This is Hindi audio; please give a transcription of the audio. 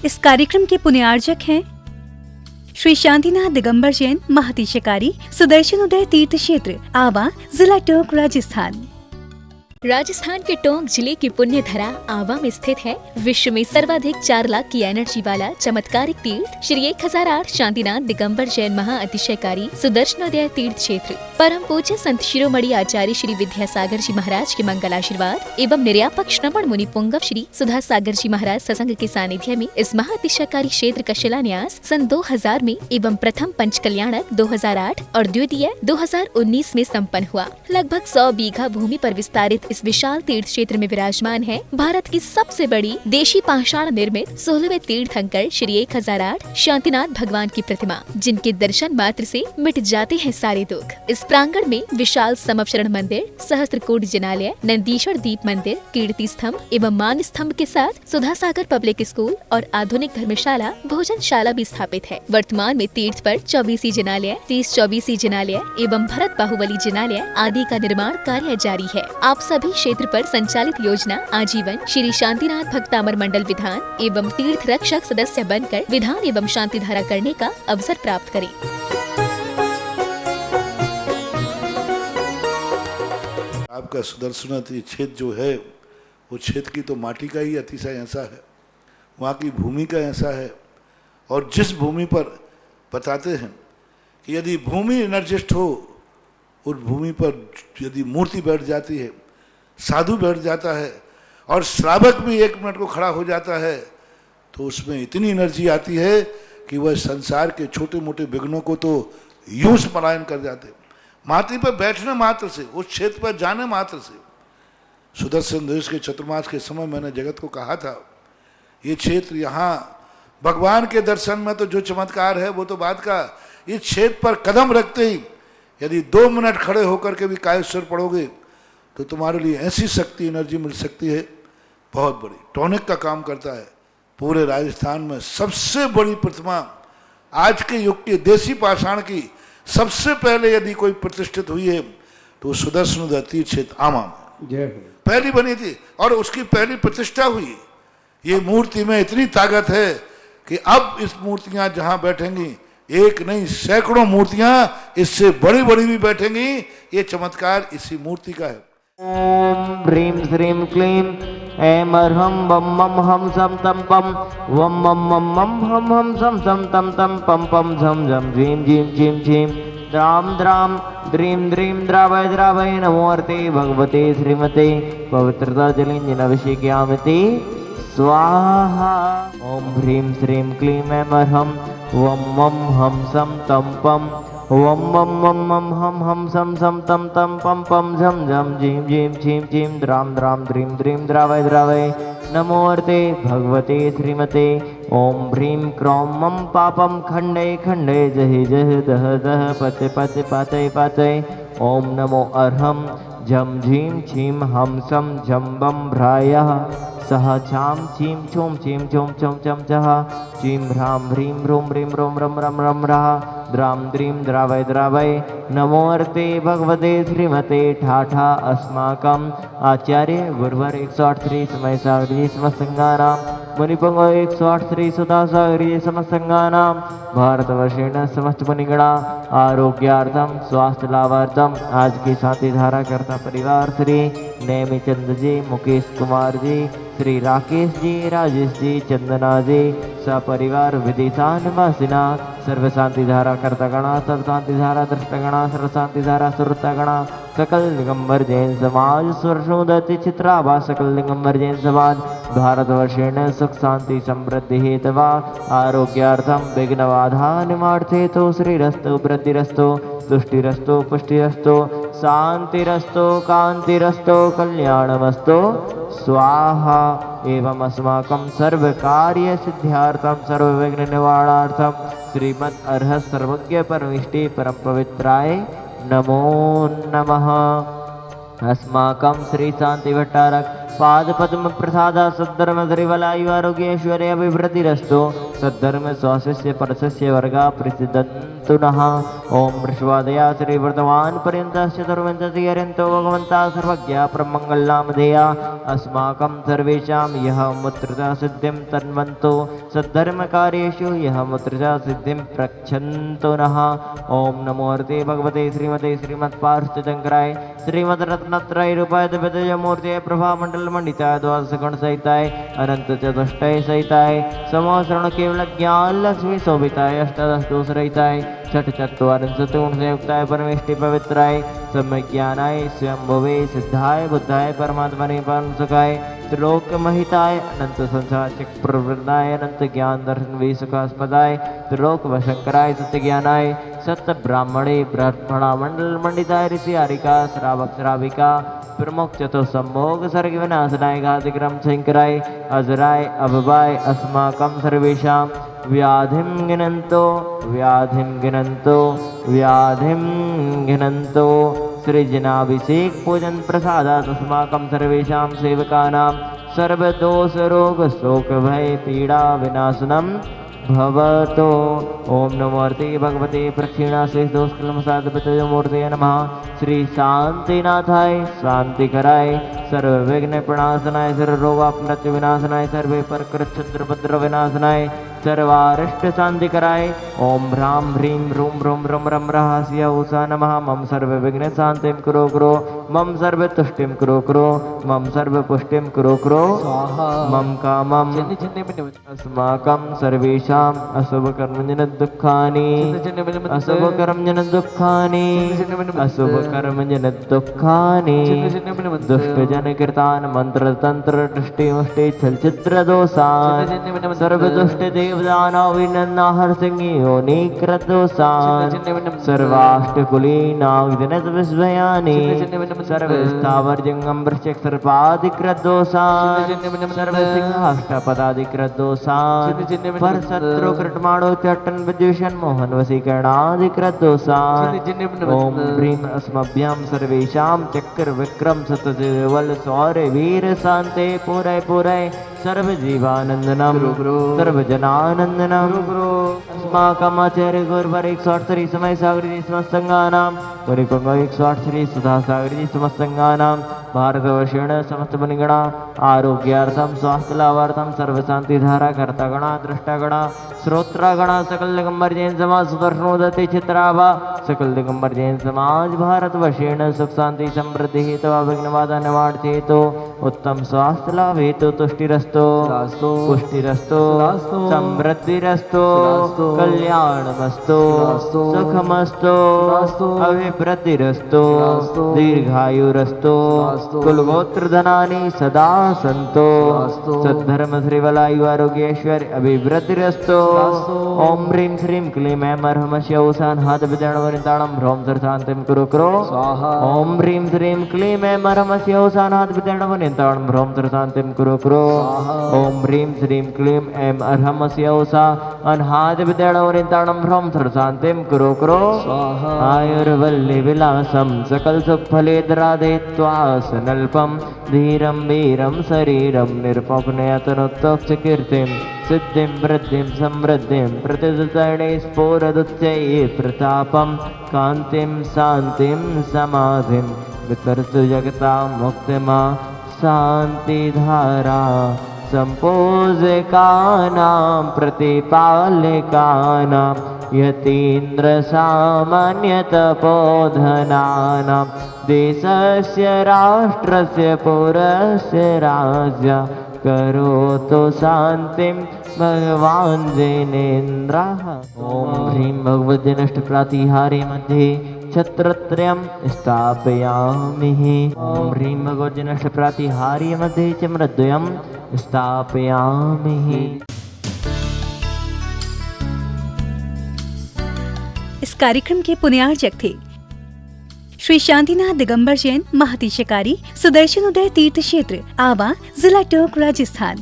इस कार्यक्रम के पुण्यार्जक हैं श्री शांतिनाथ दिगंबर जैन महातिशकारी सुदर्शन उदय तीर्थ क्षेत्र आवा, जिला टोंक, राजस्थान। राजस्थान के टोंक जिले की पुण्य धरा आवा में स्थित है विश्व में सर्वाधिक 4 लाख की एनर्जी वाला चमत्कारिक तीर्थ श्री 1008 शांतिनाथ दिगंबर जैन महाअतिशयकारी सुदर्शनोदय तीर्थ क्षेत्र। परम पूज्य संत शिरोमणि आचार्य श्री विद्यासागर जी महाराज के मंगल आशीर्वाद एवं निर्यापक श्रवण मुनि पुंगव श्री सुधा सागर जी महाराज सत्संग के सानिध्य में इस महाअतिशयकारी क्षेत्र का शिलान्यास सन 2000 में एवं प्रथम पंच कल्याणक 2008 और द्वितीय 2019 में संपन्न हुआ। लगभग 100 बीघा भूमि पर विस्तारित इस विशाल तीर्थ क्षेत्र में विराजमान है भारत की सबसे बड़ी देशी पाषाण निर्मित 16वें तीर्थंकर श्री 1008 शांतिनाथ भगवान की प्रतिमा, जिनके दर्शन मात्र से मिट जाते हैं सारे दुख। इस प्रांगण में विशाल समवचरण मंदिर, सहस्त्रकोट जिनालय, नंदीश्वर दीप मंदिर, कीर्ति स्तंभ एवं मान स्तंभ के साथ सुधा सागर पब्लिक स्कूल और आधुनिक धर्मशाला, भोजनशाला भी स्थापित है। वर्तमान में तीर्थ पर 24 जिनालय, 30-24 जिनालय एवं भरत बाहुबली जिनालय आदि का निर्माण कार्य जारी है। आप सभी क्षेत्र पर संचालित योजना आजीवन श्री शांतिनाथ भक्तामर मंडल विधान एवं तीर्थ रक्षक सदस्य बनकर विधान एवं शांति धारा करने का अवसर प्राप्त करें। आपका सुदर्शन क्षेत्र जो है वो क्षेत्र की तो माटी का ही अतिशय ऐसा है, वहाँ की भूमि का ऐसा है। और जिस भूमि पर बताते हैं कि यदि भूमि एनर्जिस्ट हो, उस भूमि पर यदि मूर्ति बैठ जाती है, साधु बैठ जाता है और श्रावक भी 1 मिनट को खड़ा हो जाता है, तो उसमें इतनी एनर्जी आती है कि वह संसार के छोटे मोटे विघ्नों को तो यूं पलायन कर जाते। माटी पर बैठने मात्र से, उस क्षेत्र पर जाने मात्र से, सुदर्शन देश के चतुर्मास के समय मैंने जगत को कहा था, ये क्षेत्र यहाँ भगवान के दर्शन में तो जो चमत्कार है वो तो बात का, इस क्षेत्र पर कदम रखते ही यदि 2 मिनट खड़े होकर के भी कायेश्वर पढ़ोगे तो तुम्हारे लिए ऐसी शक्ति एनर्जी मिल सकती है बहुत बड़ी। टॉनिक का काम करता है। पूरे राजस्थान में सबसे बड़ी प्रतिमा आज के युग के देसी पाषाण की सबसे पहले यदि कोई प्रतिष्ठित हुई है तो सुदर्शन तीर्थ क्षेत्र आमा में पहली बनी थी और उसकी पहली प्रतिष्ठा हुई। ये मूर्ति में इतनी ताकत है कि अब इस मूर्तियां जहां बैठेंगी, एक नहीं सैकड़ों मूर्तियां इससे बड़ी बड़ी भी बैठेंगी। ये चमत्कार इसी मूर्ति का है। ओम ह्रीं श्रीं क्लीं ऐं अर्हं बम मम हम सम तम पम वम मम मम मम हम हम सम सम तम तम पम पम झम झम झीं झीं झीं झीं द्राम द्राम द्रीं द्रीं द्रावय द्रावय नमोर्ते भगवते श्रीमते पवित्रता जलिंजनभिषेक्यामिति स्वाहा। ओम ह्रीं श्रीं क्लीं ऐं अर्हं वम मम हम सम तम पम वम मम मम मम हम सम सम तम तम पम पम झम झम झीं झीं झीं झीं द्राम द्राम द्रीं द्रीं द्रावय द्रावय नमोर्ते भगवते श्रीमते। ओम ह्रीं क्रौं मम पापम खंडे खंडे जहि जहि दह दह पचे पचे पाचय पाचय। ओम नमो अर्हं झम झीं छीं हम सम झम बम भ्रायः सह छाम छीं छूं छीं छूं छुं चम चह चीं ह्रां ह्रीं ह्रूं ह्रीं ह्रूं रम रम रम रः द्रां द्रीं द्रावय द्रावय नमोर्ते भगवते श्रीमते ठाठा अस्माकम् आचार्य गुरुवर 108 समय सागरी समसंगानां मुनिपंगो 108 सुधा सागरी समसंगानां भारतवर्षेण समस्त मुनिगणा आरोग्यार्थम स्वास्थ्य लाभार्थम आज की शांति धारा करता परिवार श्री नेमिचंद जी, मुकेश कुमार जी, श्री राकेश जी, राजेश जी, चंदना जी, सपरिवार विदिशा निवासिना सर्व शांति धारा कर्तगणा, सर्व शांति धारा दृष्टगणा, सर्व शांति धारा सुरतगणा, सकल दिगंबर जैन समाज स्वर्शोदति चित्रावा सकल दिगंबर जैन समाज भारतवर्षेण सुख शांति समृद्धि हेतवा आरोग्यार्थम विघ्नबाधा निवार्थे तो श्रीरस्तु वृद्धिरस्तु तुष्टिरस्तु पुष्टिरस्तु शांतिरस्तु कांतिरस्तु कल्याणमस्तु स्वाहा। एवं अस्माकं सर्व कार्य सिद्ध्यार्थम सर्व विघ्न निवारणार्थम श्रीमद् अर्हत सर्वज्ञ परमेष्टि परम पवित्राय नमो नमः। अस्माकं श्री शांति भट्टारक पाद पद्म प्रसाद सद्धर्म श्रीवलायु आरोग्य ऐश्वर्य अभिवृद्धिरस्तु सद्धर्म स्वास्थ्य परसस्य वर्गा प्रसिद्धं रक्षन्तु नः। ॐ वृषभादया श्रीवर्धमान पर्यन्तश्च सर्वन्तति हरन्तो भगवन्ता सर्वज्ञा प्रमङ्गलनामधेया अस्माकं सर्वेषां यः मुद्रिता सिद्धिं तन्वन्तो सद्धर्मकार्येषु यः मुद्रिता सिद्धिं प्रक्षन्तु नः। ॐ नमो हरते भगवते श्रीमते श्रीमत्पार्श्वशङ्कराय श्रीमद्रत्नत्रय रूपाय दिव्यतेजमूर्तये प्रभामण्डल मंडिताय द्वादशगुण सहिताय अनंत चतुष्टय सहिताय समोसरण केवल ज्ञान लक्ष्मी शोभिताय अष्टादश दोष रहिताय छठ चत्वारिंशत् गुण संयुक्ताय परमेष्टि पवित्राय सम्यक ज्ञानाय स्वयंभुवे सिद्धाय बुद्धाय परमात्मने परम सुखाय त्रिलोक महिताय अनंत संसार चक्र प्रवृत्ताय अनंत ज्ञान दर्शन विसुखास्पदाय त्रिलोक वशंकराय सत्य ज्ञानाय सत्य ब्राह्मणे ब्राह्मणा मंडल मंडिताय ऋषि हारिका श्रावक श्राविका प्रमुख चतुसम्भोग सर्ग विनाशनाय घातिक्रम शंकराय अजराय अभवाय अस्माकं सर्वेषां व्याधिं गिनन्तो व्याधिं गिनन्तो व्याधिं गिनन्तो सृजनाभिषेक पूजन प्रसादात् अस्माकं सर्वेषां सेवकानां सर्वदोष रोग शोक भय पीड़ा विनाशनम् भवतो। ओम नमो हरते भगवते प्रक्षिणाशेष दोषकलमसादपतमूर्तये नमः। श्री शांतिनाथाय शांतिकराय सर्व विघ्न प्रणाशनाय सर्व रोगापमृत्यु विनाशनाय सर्वे परकृच्छद्रभद्र विनाशनाय सर्वारिष्ट शांतिकराय ओम ह्रां ह्रीं रूं रूं रं रं रहस्य उषा नमः। मम सर्व विघ्न शांतिं कुरु कुरु मम सर्व तुष्टिं कुरु कुरु मम सर्व पुष्टिं कुरु कुरु मम कामम् अस्माकं सर्वेषाम् अशुभ कर्मजन दुःखानि अशुभ कर्मजन दुःखानि अशुभ कर्मजन दुःखानि दुष्ट जन कृतान् मंत्र तंत्र दृष्टि मुष्टि छलचित्र दोषान् सर्व दुष्ट देवदानव विनन्ना हरसिंहि योनि कृत दोषान् सर्वाष्टकुलीनाग दिनत विस्मयानि सर्व स्थावर जंगम वृश्चिक सर्पादिकृत दोषान् सर्व सिंहाष्टपदादिकृत दोषान् पर शत्रु कृतमाणो चट्टन विद्वेषण मोहन वशीकरणादिकृत दोषान् ओम ह्रीं अस्मभ्यां सर्वेषां चक्र विक्रम सतजवल सौर्य वीर शांते पूरय पूरय सर्व जीवानंदनम सर्व जनानंदनम अस्माकम् आचार्य गुरुवर 108 श्री समय सागर जी समस्त संगानाम परिकुंभ 108 श्री सुधा सागर जी समस्त संगानाम भारतवर्षेण समस्त मुनिगणा आरोग्यार्थम स्वास्थ्य लाभार्थम सर्व शांति धारा कर्तागणा दृष्टागणा श्रोत्रागणा सकल दिगंबर जैन समाज सुदर्शनोदति चित्राभा सकल दिगंबर जैन समाज भारतवर्षेण सुख शांति समृद्धि हेतु अभिघ्नबाधा निवारण हेतु उत्तम स्वास्थ्य लाभ हेतु तुष्टिरस्तु पुष्टिरस्तु समृद्धिरस्तु कल्याणमस्तु सुखमस्तु अभिवृद्धिरस्तु दीर्घायुरस्तु कुलगोत्र धनानि सदा सन्तो सद्धर्म श्रीवलायु आरोग्य ऐश्वर्य अभिवृद्धिरस्तु ओम ह्रीं श्रीं क्लीं ऐं अर्हमस्य औषान् हाथ विदर्णवरिताणं ह्रौं सर्शान्तिं कुरु कुरु ओम ह्रीं श्रीं क्लीं ऐं अर्हमस्य औषान् हाथ विदर्णवरिताणं ह्रौं सर्शान्तिं कुरु कुरु ओम ह्रीं श्रीं क्लीं ऐं अर्हमस्य औषान् हाथ विदर्णवरिताणं ह्रौं सर्शान्तिं कुरु कुरु आयुर्वल्ली विलासं सकल सुखफलेद्रादे त्वासनल्पं धीरं वीरं शरीरं निरपनयतनुत्तक्ष कीर्तिं सिद्धिं वृद्धिं समृद्धिं प्रतिदुतर्णे स्फोरदुच्चये प्रतापं कान्तिं शान्तिं समाधिं वितरतु जगतां मुक्तिमा शान्तिधारा सम्पूजकानां प्रतिपालकानां यतीन्द्र सामान्यतपोधनानां देशस्य राष्ट्रस्य पुरस्य राज्य करोतु शान्तिं भगवान् जैनेन्द्रः। ओम ह्रीं भगवद्जनष्टप्रातिहारे मध्ये छत्रत्रयं स्थापयामि। ओम ह्रीं भगवद्जनष्टप्रातिहारे मध्ये चम्रद्वयं स्थापयामि। इस कार्यक्रम के पुण्यार्चक थे श्री शांतिनाथ दिगंबर जैन महातिशकारी सुदर्शन उदय तीर्थ क्षेत्र आवा, जिला टोंक, राजस्थान।